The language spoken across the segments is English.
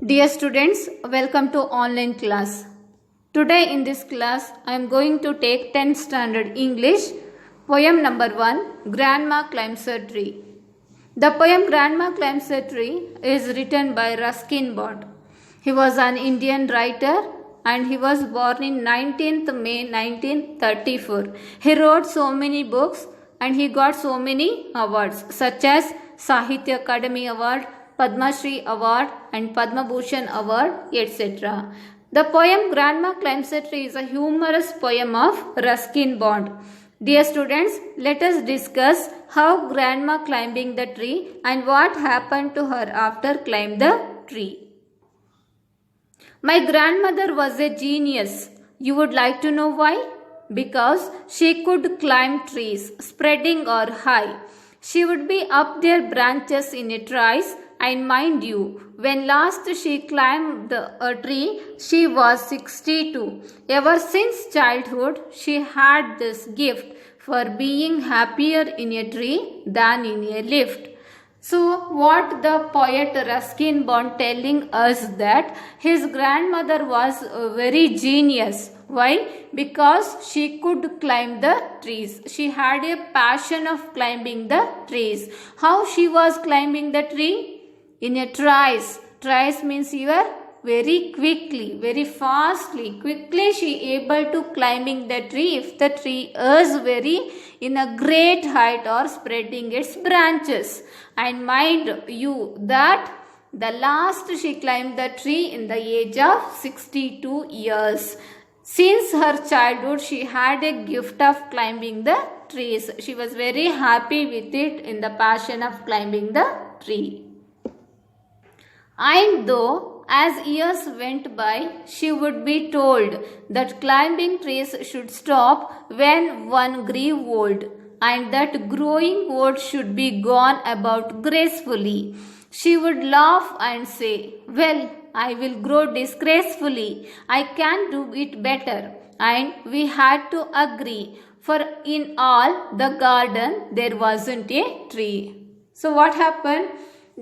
Dear students, welcome to online class. Today in this class, I am going to take 10th standard English, poem number 1, Grandma Climbs a Tree. The poem Grandma Climbs a Tree is written by Ruskin Bond. He was an Indian writer and he was born in 19th May 1934. He wrote so many books and he got so many awards such as Sahitya Akademi Award, Padma Shri Award and Padma Bhushan Award, etc. The poem Grandma Climbs a Tree is a humorous poem of Ruskin Bond. Dear students, let us discuss how Grandma climbing the tree and what happened to her after climbing the tree. My grandmother was a genius. You would like to know why? Because she could climb trees, spreading or high. She would be up their branches in a trice. And mind you, when last she climbed a tree, she was 62. Ever since childhood, she had this gift for being happier in a tree than in a lift. So, what the poet Ruskin Bond telling us that his grandmother was very genius. Why? Because she could climb the trees. She had a passion of climbing the trees. How she was climbing the tree? In a trice. Trice means you are very quickly, very fastly, quickly she able to climbing the tree if the tree is very in a great height or spreading its branches. And mind you that the last she climbed the tree in the age of 62 years. Since her childhood she had a gift of climbing the trees. She was very happy with it in the passion of climbing the tree. And though as years went by, she would be told that climbing trees should stop when one grew old and that growing old should be gone about gracefully. She would laugh and say, "Well, I will grow disgracefully. I can do it better." And we had to agree, for in all the garden there wasn't a tree. So what happened?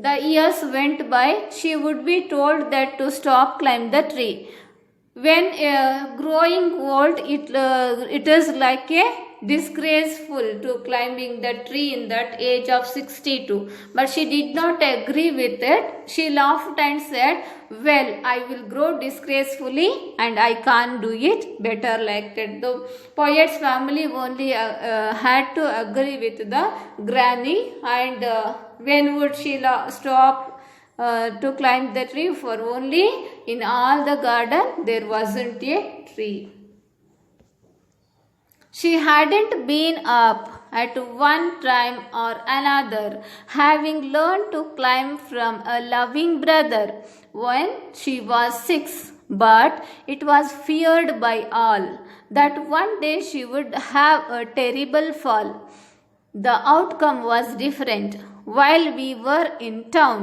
The years went by, she would be told that to stop climb the tree. When growing old, it is like a disgraceful to climbing the tree in that age of 62. But she did not agree with it. She laughed and said, "Well, I will grow disgracefully and I can't do it better like that." The poet's family only had to agree with the granny and when would she stop to climb the tree? For only in all the garden there wasn't a tree. She hadn't been up at one time or another, having learned to climb from a loving brother when she was 6. But it was feared by all that one day she would have a terrible fall. The outcome was different. While we were in town,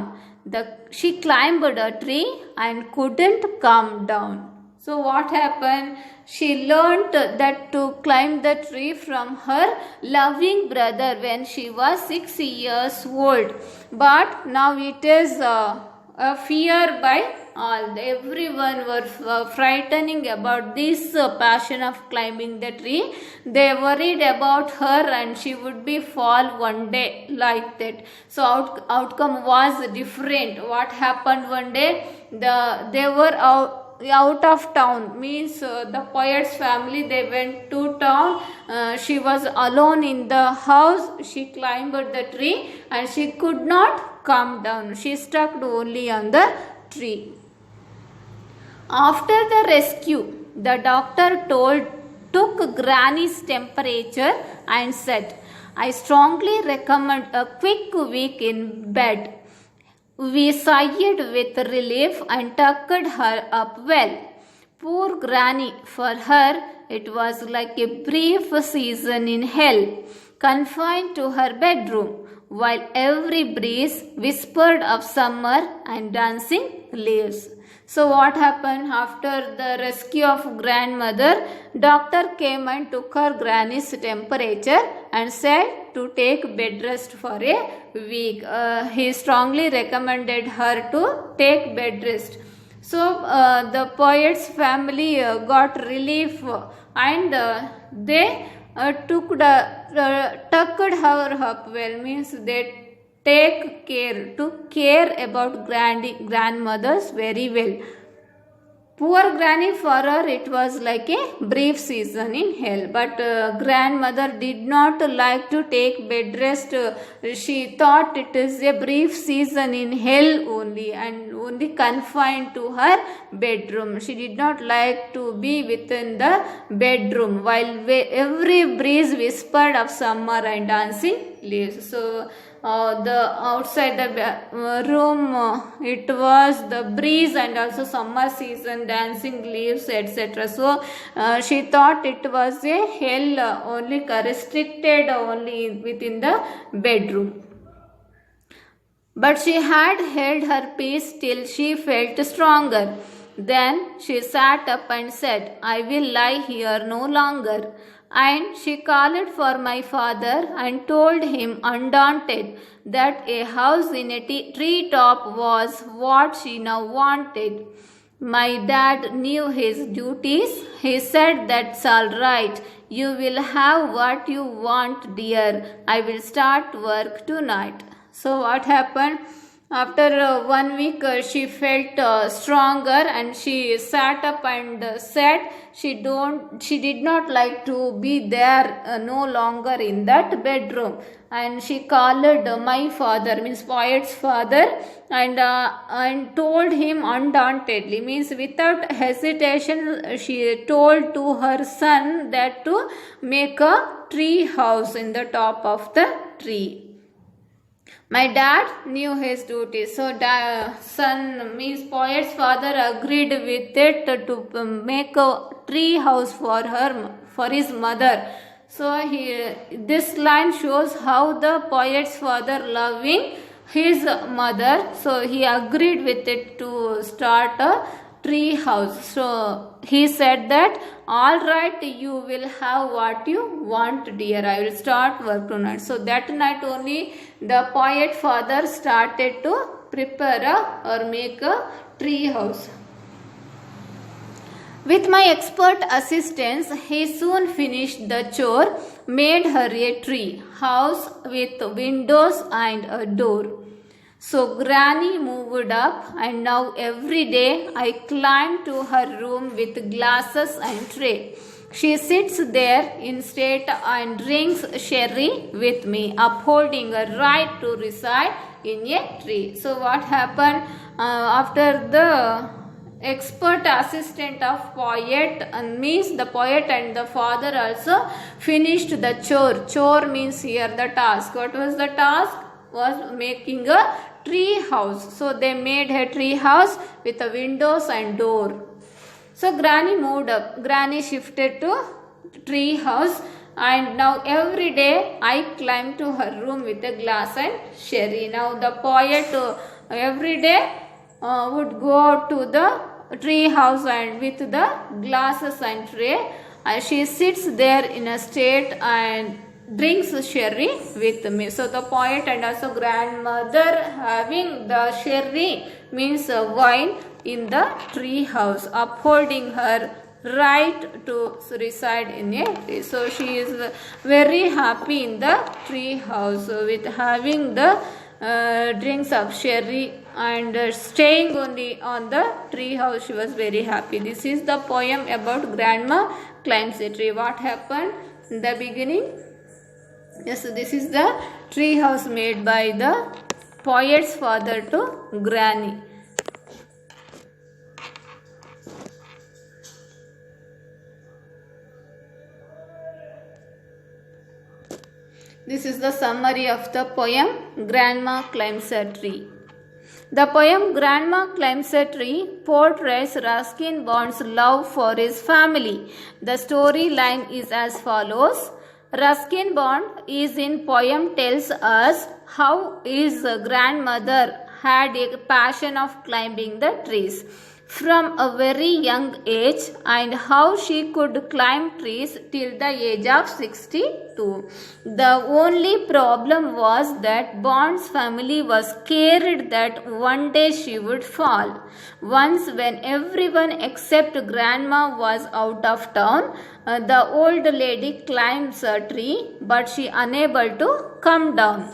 she climbed a tree and couldn't come down. So what happened? She learned that to climb the tree from her loving brother when she was 6 years old. But now it is a fear by all. Everyone were frightening about this passion of climbing the tree. They worried about her and she would be fall one day like that. So outcome was different. What happened one day? They were out of town, means the poet's family, they went to town. She was alone in the house. She climbed the tree and she could not come down. She stuck only on the tree. After the rescue, the doctor took Granny's temperature and said, "I strongly recommend a quick week in bed." We sighed with relief and tucked her up well. Poor Granny, for her it was like a brief season in hell, confined to her bedroom, while every breeze whispered of summer and dancing lives. So what happened after the rescue of grandmother? Doctor came and took her granny's temperature and said to take bed rest for a week. He strongly recommended her to take bed rest. So the poet's family got relief and they tucked her up well, means they took care about grandmothers very well. Poor granny, for her it was like a brief season in hell, but grandmother did not like to take bed rest. She thought it is a brief season in hell only and only confined to her bedroom. She did not like to be within the bedroom while every breeze whispered of summer and dancing leaves. So the outside the room it was the breeze and also summer season, dancing leaves, etc. So she thought it was a hell only restricted only within the bedroom. But she had held her peace till she felt stronger. Then she sat up and said, I will lie here no longer. And she called for my father and told him undaunted that a house in a tree top was what she now wanted. My dad knew his duties. He said, that's all right. You will have what you want, dear. I will start work tonight. So what happened? After 1 week she felt stronger and she sat up and said she did not like to be there no longer in that bedroom, and she called my father, means poet's father, and told him undauntedly, means without hesitation she told to her son that to make a tree house in the top of the tree. My dad knew his duty. So son, means poet's father, agreed with it to make a tree house for his mother. So this line shows how the poet's father loving his mother. So he agreed with it to start a tree house. So he said that, all right, you will have what you want, dear. I will start work tonight. So that night only the poet father started to prepare or make a tree house. With my expert assistance, he soon finished the chore, made her a tree house with windows and a door. So Granny moved up, and now every day I climb to her room with glasses and tray. She sits there in state and drinks sherry with me, upholding a right to reside in a tree. So what happened after the expert assistant of poet, means the poet and the father also finished the chore. Chore means here the task. What was the task? Was making a tree house. So they made a tree house with the windows and door. So Granny moved up. Granny shifted to tree house, and now every day I climb to her room with a glass and sherry. Now the poet every day would go to the tree house and with the glasses and tray. She sits there in a state and drinks sherry with me. So the poet and also grandmother having the sherry, means wine, in the tree house, upholding her right to reside in a tree. So she is very happy in the tree house with having the drinks of sherry and staying only on the tree house. She was very happy. This is the poem about Grandma Climbs a Tree. What happened in the beginning? Yes, this is the tree house made by the poet's father to Granny. This is the summary of the poem Grandma Climbs a Tree. The poem Grandma Climbs a Tree portrays Ruskin Bond's love for his family. The storyline is as follows. Ruskin Bond is in poem tells us how his grandmother had a passion of climbing the trees from a very young age, and how she could climb trees till the age of 62. The only problem was that Bond's family was scared that one day she would fall. Once, when everyone except Grandma was out of town, the old lady climbs a tree, but she unable to come down.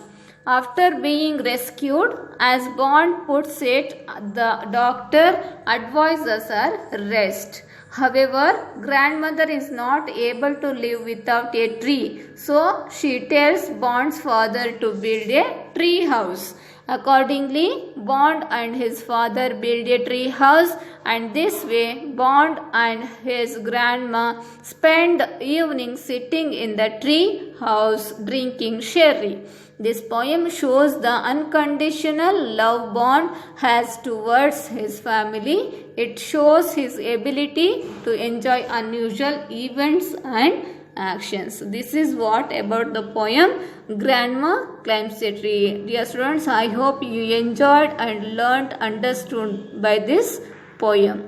After being rescued, as Bond puts it, the doctor advises her rest. However, grandmother is not able to live without a tree, so she tells Bond's father to build a tree house. Accordingly, Bond and his father build a tree house, and this way Bond and his grandma spend evening sitting in the tree house drinking sherry. This poem shows the unconditional love Bond has towards his family. It shows his ability to enjoy unusual events and actions. This is what about the poem Grandma Climbs a Tree. Dear students, I hope you enjoyed and learnt, understood by this poem.